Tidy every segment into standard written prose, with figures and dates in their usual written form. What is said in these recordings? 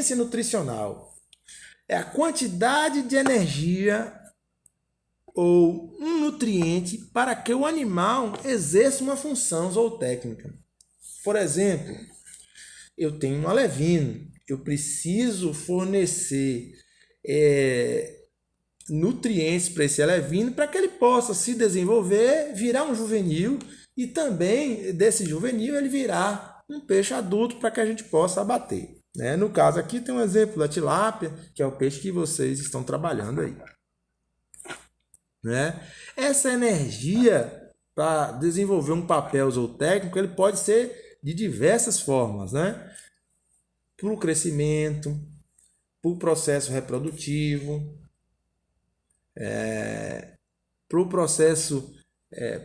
exigência nutricional é a quantidade de energia ou um nutriente para que o animal exerça uma função zootécnica. Por exemplo, eu tenho um alevino, eu preciso fornecer nutrientes para esse alevino para que ele possa se desenvolver, virar um juvenil e também desse juvenil ele virar um peixe adulto para que a gente possa abater. No caso aqui tem um exemplo da tilápia, que é o peixe que vocês estão trabalhando aí. Essa energia para desenvolver um papel zootécnico, ele pode ser de diversas formas, para o crescimento, para o processo reprodutivo, para o processo,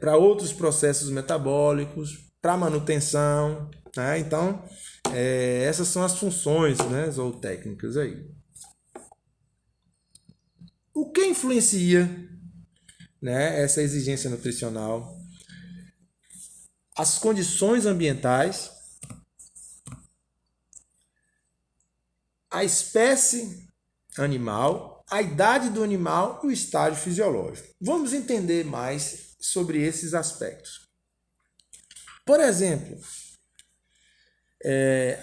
para outros processos metabólicos, para manutenção, Então, essas são as funções, zootécnicas aí. O que influencia, essa exigência nutricional? As condições ambientais, a espécie animal, a idade do animal e o estágio fisiológico. Vamos entender mais sobre esses aspectos. Por exemplo,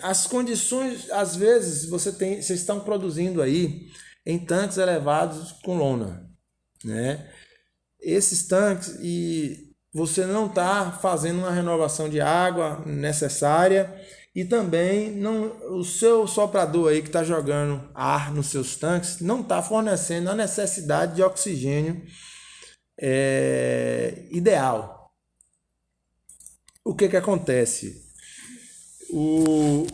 as condições, às vezes vocês estão produzindo aí em tanques elevados com lona, Esses tanques, e você não está fazendo uma renovação de água necessária e também o seu soprador aí que está jogando ar nos seus tanques não está fornecendo a necessidade de oxigênio ideal. O que acontece? O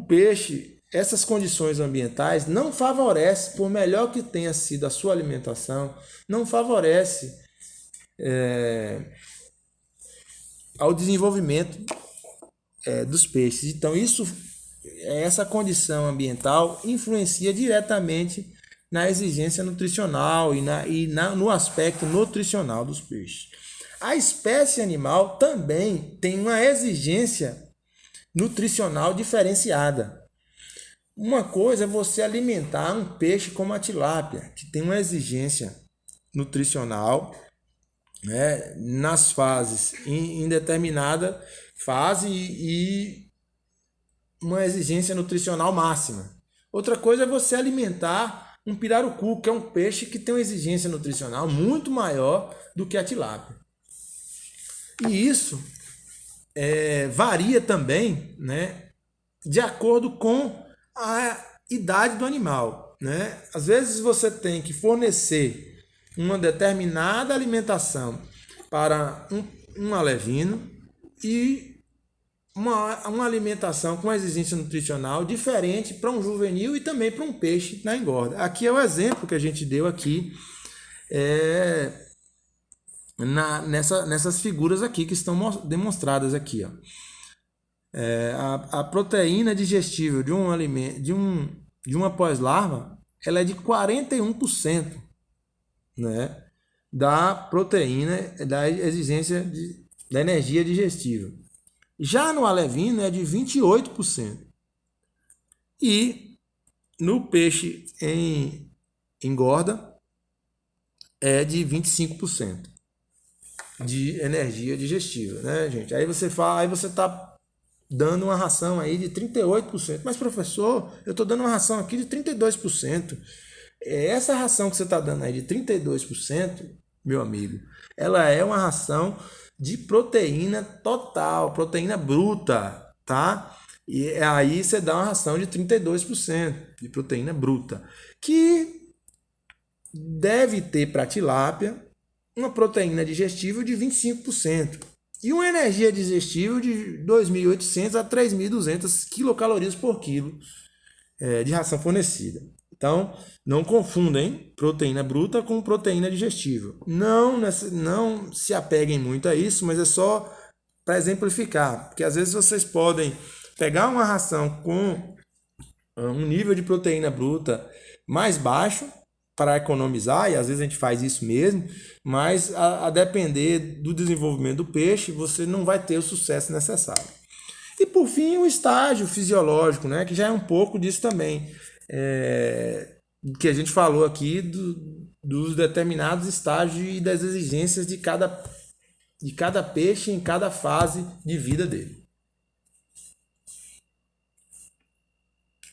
peixe, essas condições ambientais não favorecem, por melhor que tenha sido a sua alimentação, não favorece ao desenvolvimento dos peixes. Então, essa condição ambiental influencia diretamente na exigência nutricional no aspecto nutricional dos peixes. A espécie animal também tem uma exigência nutricional diferenciada. Uma coisa é você alimentar um peixe como a tilápia, que tem uma exigência nutricional nas fases, em determinada fase e uma exigência nutricional máxima. Outra coisa é você alimentar um pirarucu, que é um peixe que tem uma exigência nutricional muito maior do que a tilápia. E isso varia também, de acordo com a idade do animal, Às vezes você tem que fornecer uma determinada alimentação para um alevino e uma alimentação com exigência nutricional diferente para um juvenil e também para um peixe na engorda. Aqui é o exemplo que a gente deu aqui nessas figuras aqui que estão demonstradas aqui, ó. A proteína digestível de um alimento, de uma pós-larva, ela é de 41%, da proteína, da exigência da energia digestível. Já no alevino é de 28%. E no peixe em engorda é de 25% de energia digestível, gente? Aí você está dando uma ração aí de 38%. Mas, professor, eu estou dando uma ração aqui de 32%. Essa ração que você está dando aí de 32%, meu amigo, ela é uma ração de proteína total, proteína bruta, tá? E aí você dá uma ração de 32% de proteína bruta, que deve ter para tilápia uma proteína digestível de 25% e uma energia digestível de 2.800 a 3.200 quilocalorias por quilo de ração fornecida. Então, não confundem proteína bruta com proteína digestível. Não se apeguem muito a isso, mas é só para exemplificar, porque às vezes vocês podem pegar uma ração com um nível de proteína bruta mais baixo para economizar, e às vezes a gente faz isso mesmo, mas a depender do desenvolvimento do peixe, você não vai ter o sucesso necessário. E por fim, o estágio fisiológico, né, que já é um pouco disso também, que a gente falou aqui dos determinados estágios e das exigências de cada peixe em cada fase de vida dele.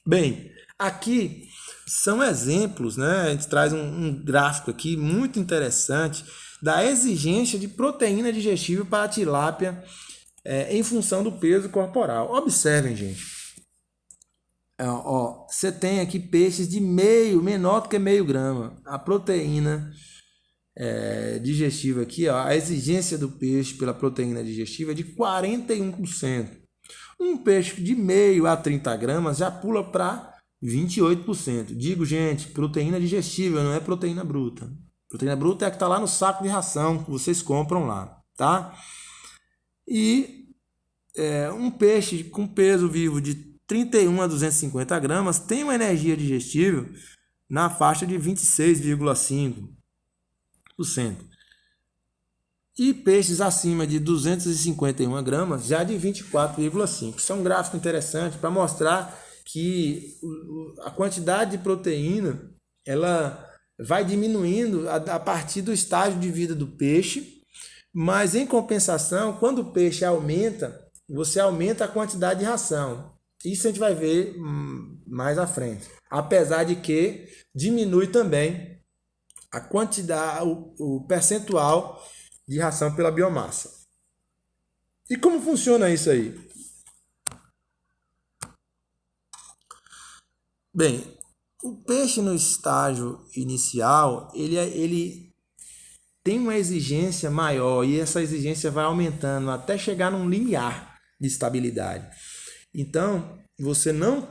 Bem, aqui são exemplos, né? A gente traz um gráfico aqui muito interessante da exigência de proteína digestível para a tilápia em função do peso corporal. Observem, gente. Você tem aqui peixes de menor do que meio grama. A proteína digestiva aqui, ó, a exigência do peixe pela proteína digestiva é de 41%. Um peixe de meio a 30 gramas já pula para 28%. Digo, gente, proteína digestível, não é proteína bruta. Proteína bruta é a que está lá no saco de ração que vocês compram lá, tá? E um peixe com peso vivo de 31 a 250 gramas tem uma energia digestível na faixa de 26,5%. E peixes acima de 251 gramas já de 24,5%. Isso é um gráfico interessante para mostrar que a quantidade de proteína ela vai diminuindo a partir do estágio de vida do peixe, mas em compensação, quando o peixe aumenta, você aumenta a quantidade de ração. Isso a gente vai ver mais à frente. Apesar de que diminui também a quantidade, o percentual de ração pela biomassa. E como funciona isso aí? Bem, o peixe no estágio inicial, ele tem uma exigência maior e essa exigência vai aumentando até chegar num limiar de estabilidade. Então, você não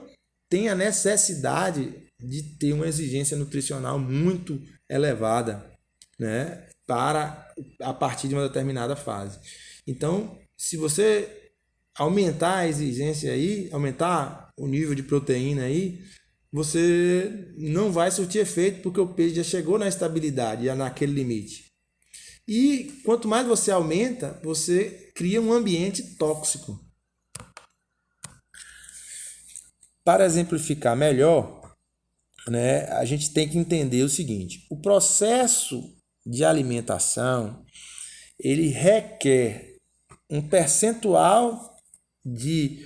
tem a necessidade de ter uma exigência nutricional muito elevada, né, para a partir de uma determinada fase. Então, se você aumentar a exigência aí, aumentar o nível de proteína aí, você não vai surtir efeito porque o peixe já chegou na estabilidade, já naquele limite. E quanto mais você aumenta, você cria um ambiente tóxico. Para exemplificar melhor, né, a gente tem que entender o seguinte: o processo de alimentação ele requer um percentual de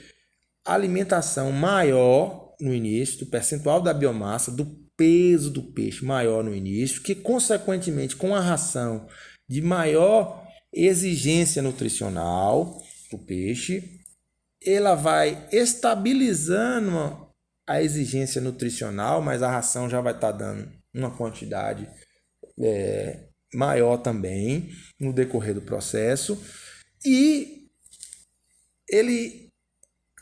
alimentação maior no início, do percentual da biomassa, do peso do peixe maior no início, que consequentemente com a ração de maior exigência nutricional para o peixe, ela vai estabilizando a exigência nutricional, mas a ração já vai estar dando uma quantidade maior também no decorrer do processo, e ele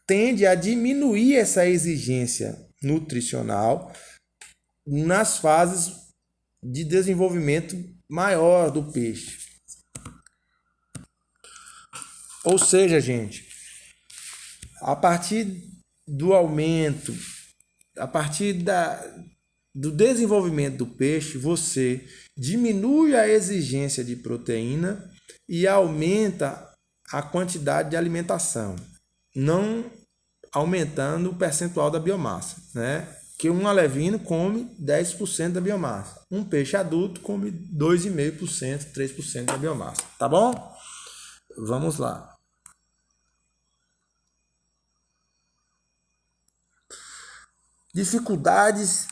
tende a diminuir essa exigência nutricional nas fases de desenvolvimento maior do peixe. Ou seja, gente, a partir do aumento, a partir do desenvolvimento do peixe, você diminui a exigência de proteína e aumenta a quantidade de alimentação, não aumentando o percentual da biomassa, né? Que um alevino come 10% da biomassa. Um peixe adulto come 2,5%, 3% da biomassa. Tá bom? Vamos lá. Dificuldades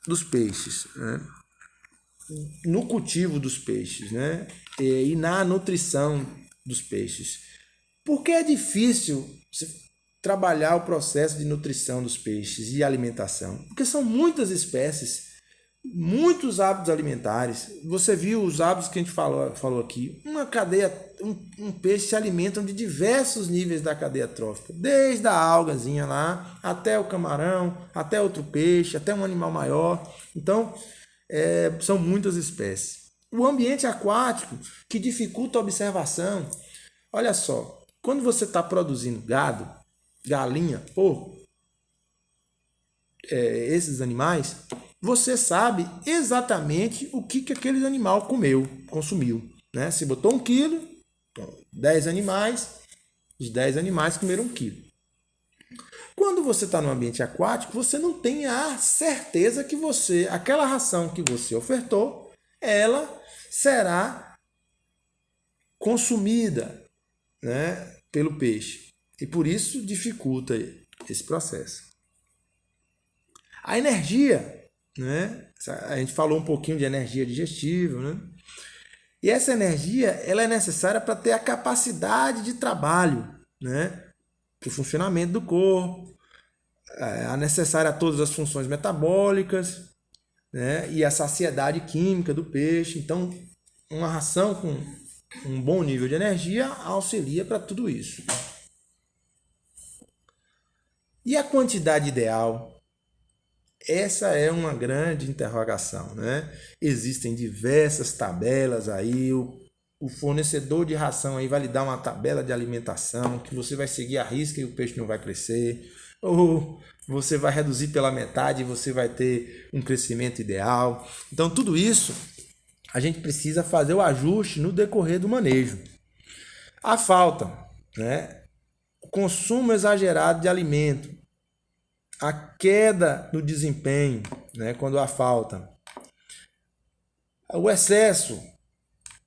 dos peixes, né? No cultivo dos peixes, né? E na nutrição dos peixes. Por que é difícil trabalhar o processo de nutrição dos peixes e alimentação? Porque são muitas espécies, muitos hábitos alimentares. Você viu os hábitos que a gente falou aqui. Uma cadeia, um peixe se alimenta de diversos níveis da cadeia trófica, desde a algazinha lá, até o camarão, até outro peixe, até um animal maior. Então, são muitas espécies. O ambiente aquático, que dificulta a observação. Olha só, quando você está produzindo gado, galinha, porco, esses animais, você sabe exatamente o que aquele animal consumiu, né? Se botou 1 quilo, 10 animais, Os 10 animais comeram 1 quilo. Quando você está no ambiente aquático, você não tem a certeza que aquela ração que você ofertou, ela será consumida, né, pelo peixe. E por isso dificulta esse processo. A energia, né, a gente falou um pouquinho de energia digestível, né? E essa energia ela é necessária para ter a capacidade de trabalho, né, para o funcionamento do corpo, é necessária a todas as funções metabólicas, né, e a saciedade química do peixe. Então, uma ração com um bom nível de energia auxilia para tudo isso. E a quantidade ideal? Essa é uma grande interrogação, né? Existem diversas tabelas aí, o fornecedor de ração aí vai lhe dar uma tabela de alimentação que você vai seguir à risca e o peixe não vai crescer, ou você vai reduzir pela metade e você vai ter um crescimento ideal. Então, tudo isso a gente precisa fazer o ajuste no decorrer do manejo. A falta, né? O consumo exagerado de alimento, a queda no desempenho, né, quando há falta. O excesso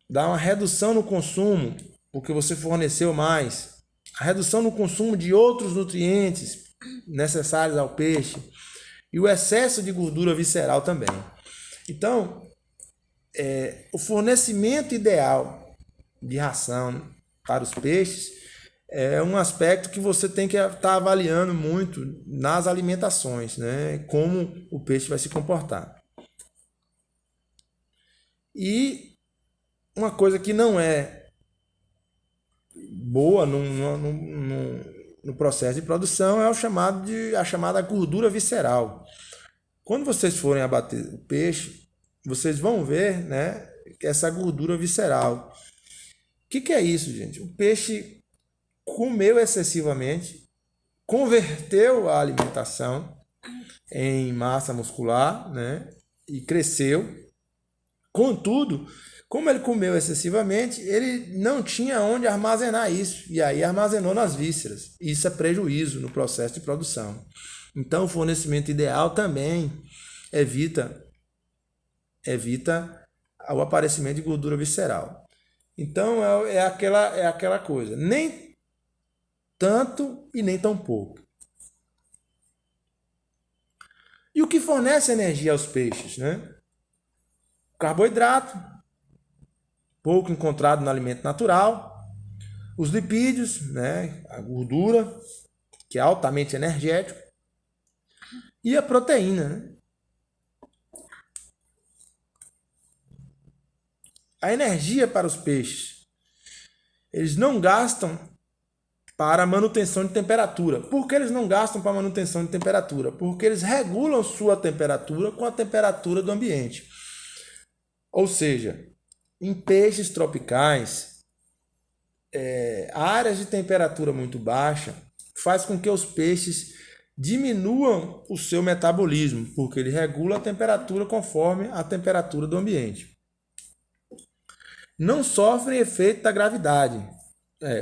dá uma redução no consumo, porque você forneceu mais. A redução no consumo de outros nutrientes necessários ao peixe. E o excesso de gordura visceral também. Então, o fornecimento ideal de ração para os peixes é um aspecto que você tem que estar avaliando muito nas alimentações, né? Como o peixe vai se comportar. E uma coisa que não é boa no processo de produção é a chamada gordura visceral. Quando vocês forem abater o peixe, vocês vão ver, né, essa gordura visceral. O que é isso, gente? O peixe comeu excessivamente, converteu a alimentação em massa muscular, né, e cresceu. Contudo, como ele comeu excessivamente, ele não tinha onde armazenar isso, e aí armazenou nas vísceras. Isso é prejuízo no processo de produção. Então, o fornecimento ideal também evita o aparecimento de gordura visceral. Então, é aquela coisa. Nem tanto e nem tão pouco. E o que fornece energia aos peixes, né? O carboidrato, pouco encontrado no alimento natural, os lipídios, né? A gordura, que é altamente energético, e a proteína, né? A energia para os peixes. Eles não gastam para a manutenção de temperatura. Por que eles não gastam para a manutenção de temperatura? Porque eles regulam sua temperatura com a temperatura do ambiente. Ou seja, em peixes tropicais, áreas de temperatura muito baixa faz com que os peixes diminuam o seu metabolismo, porque ele regula a temperatura conforme a temperatura do ambiente. Não sofrem efeito da gravidade.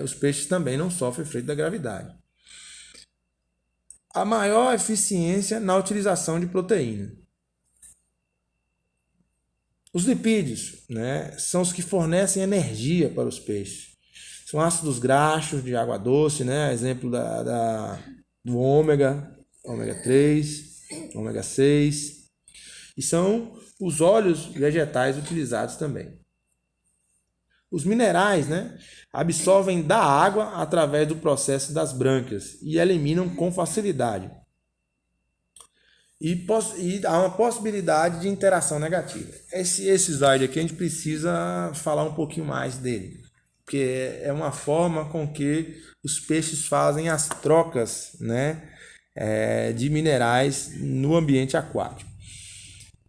Os peixes também não sofrem efeito da gravidade. A maior eficiência na utilização de proteína. Os lipídios, né, são os que fornecem energia para os peixes. São ácidos graxos de água doce, né, exemplo do ômega 3, ômega 6. E são os óleos vegetais utilizados também. Os minerais, né, absorvem da água através do processo das brânquias e eliminam com facilidade. E há uma possibilidade de interação negativa. Esse slide aqui a gente precisa falar um pouquinho mais dele, porque é uma forma com que os peixes fazem as trocas, né, de minerais no ambiente aquático.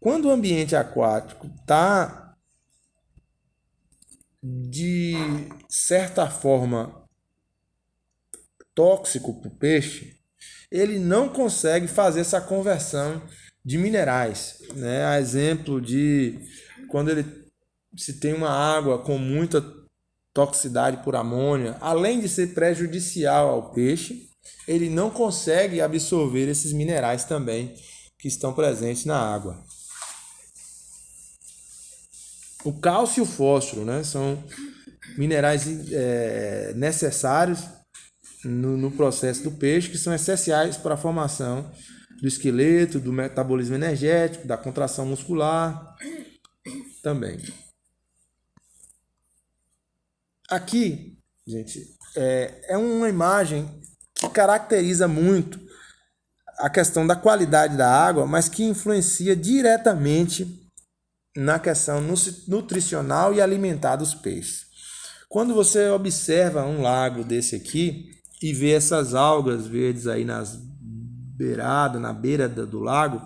Quando o ambiente aquático está de certa forma tóxico para o peixe, ele não consegue fazer essa conversão de minerais, né? A exemplo de quando se tem uma água com muita toxicidade por amônia, além de ser prejudicial ao peixe, ele não consegue absorver esses minerais também que estão presentes na água. O cálcio e o fósforo, né, são minerais necessários no processo do peixe, que são essenciais para a formação do esqueleto, do metabolismo energético, da contração muscular também. Aqui, gente, é uma imagem que caracteriza muito a questão da qualidade da água, mas que influencia diretamente na questão nutricional e alimentar dos peixes. Quando você observa um lago desse aqui e vê essas algas verdes aí na beira do lago,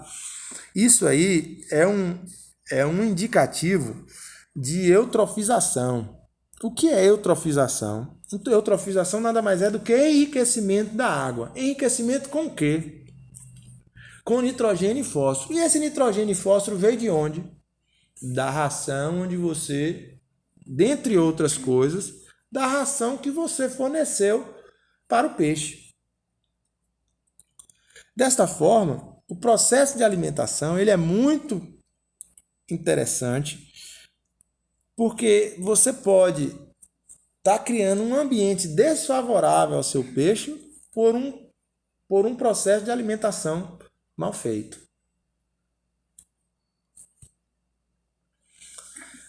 isso aí é um indicativo de eutrofização. O que é eutrofização? Eutrofização nada mais é do que enriquecimento da água. Enriquecimento com o quê? Com nitrogênio e fósforo. E esse nitrogênio e fósforo veio de onde? Da ração onde você, dentre outras coisas, da ração que você forneceu para o peixe. Desta forma, o processo de alimentação ele é muito interessante, porque você pode estar criando um ambiente desfavorável ao seu peixe por um processo de alimentação mal feito.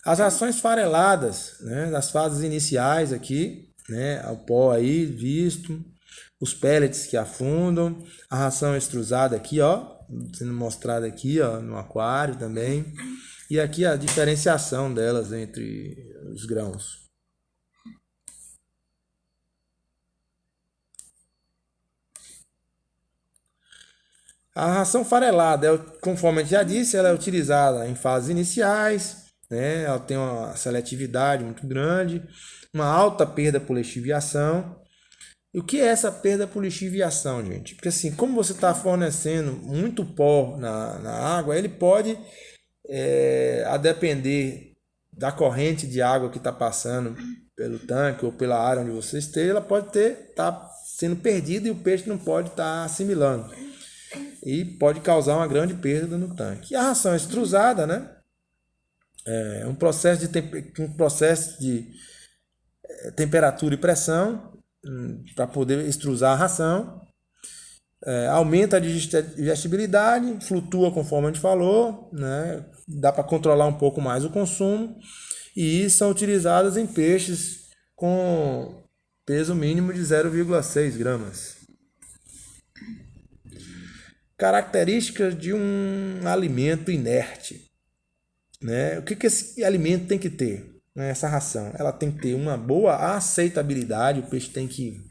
As rações fareladas, né, das fases iniciais aqui, né, o pó aí visto, os pellets que afundam, a ração extrusada aqui, ó, sendo mostrada aqui, ó, no aquário também, e aqui a diferenciação delas entre os grãos. A ração farelada, conforme a gente já disse, ela é utilizada em fases iniciais, né? Ela tem uma seletividade muito grande, uma alta perda por lixiviação. E o que é essa perda por lixiviação, gente? Porque assim, como você está fornecendo muito pó na água, ele pode, a depender da corrente de água que está passando pelo tanque ou pela área onde você esteja, ela pode estar sendo perdida e o peixe não pode estar assimilando. E pode causar uma grande perda no tanque. E a ração extrusada, né? É um processo de temperatura e pressão para poder extrusar a ração. Aumenta a digestibilidade, flutua conforme a gente falou, né? Dá para controlar um pouco mais o consumo e são utilizadas em peixes com peso mínimo de 0,6 gramas. Características de um alimento inerte, né? O que esse alimento tem que ter, né? Essa ração, ela tem que ter uma boa aceitabilidade, o peixe tem que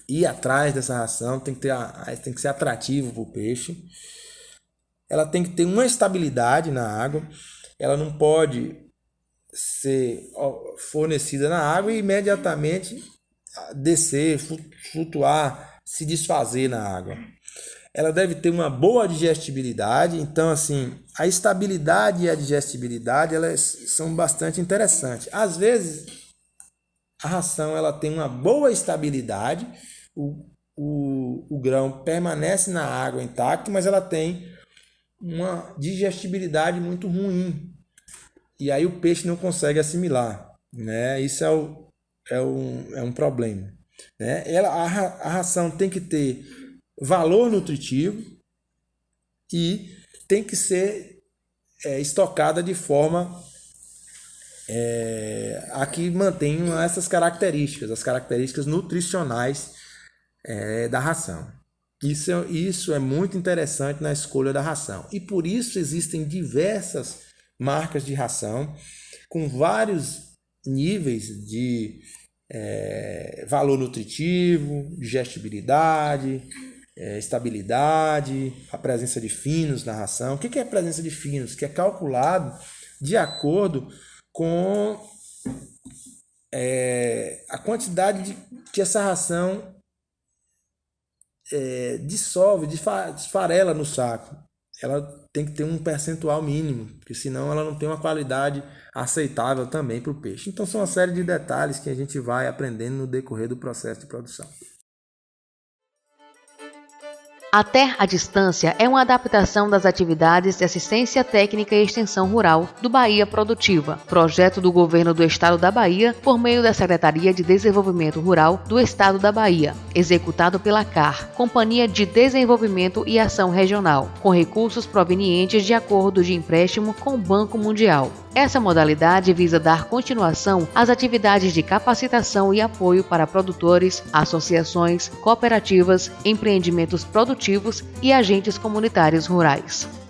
ir atrás dessa ração, tem que ser atrativo para o peixe. Ela tem que ter uma estabilidade na água, ela não pode ser fornecida na água e imediatamente descer, flutuar, se desfazer na água. Ela deve ter uma boa digestibilidade, então assim, a estabilidade e a digestibilidade elas são bastante interessantes. Às vezes, a ração ela tem uma boa estabilidade, o grão permanece na água intacto, mas ela tem uma digestibilidade muito ruim. E aí o peixe não consegue assimilar, né? Isso é um problema, né? A ração tem que ter valor nutritivo e tem que ser estocada de forma a que mantenha essas características, as características nutricionais da ração. Isso é muito interessante na escolha da ração. E por isso existem diversas marcas de ração com vários níveis de valor nutritivo, digestibilidade, estabilidade, a presença de finos na ração. O que é a presença de finos? Que é calculado de acordo com a quantidade que essa ração dissolve, desfarela no saco. Ela tem que ter um percentual mínimo, porque senão ela não tem uma qualidade aceitável também para o peixe. Então são uma série de detalhes que a gente vai aprendendo no decorrer do processo de produção. A Ter à Distância é uma adaptação das atividades de assistência técnica e extensão rural do Bahia Produtiva, projeto do Governo do Estado da Bahia por meio da Secretaria de Desenvolvimento Rural do Estado da Bahia, executado pela CAR, Companhia de Desenvolvimento e Ação Regional, com recursos provenientes de acordo de empréstimo com o Banco Mundial. Essa modalidade visa dar continuação às atividades de capacitação e apoio para produtores, associações, cooperativas, empreendimentos produtivos e agentes comunitários rurais.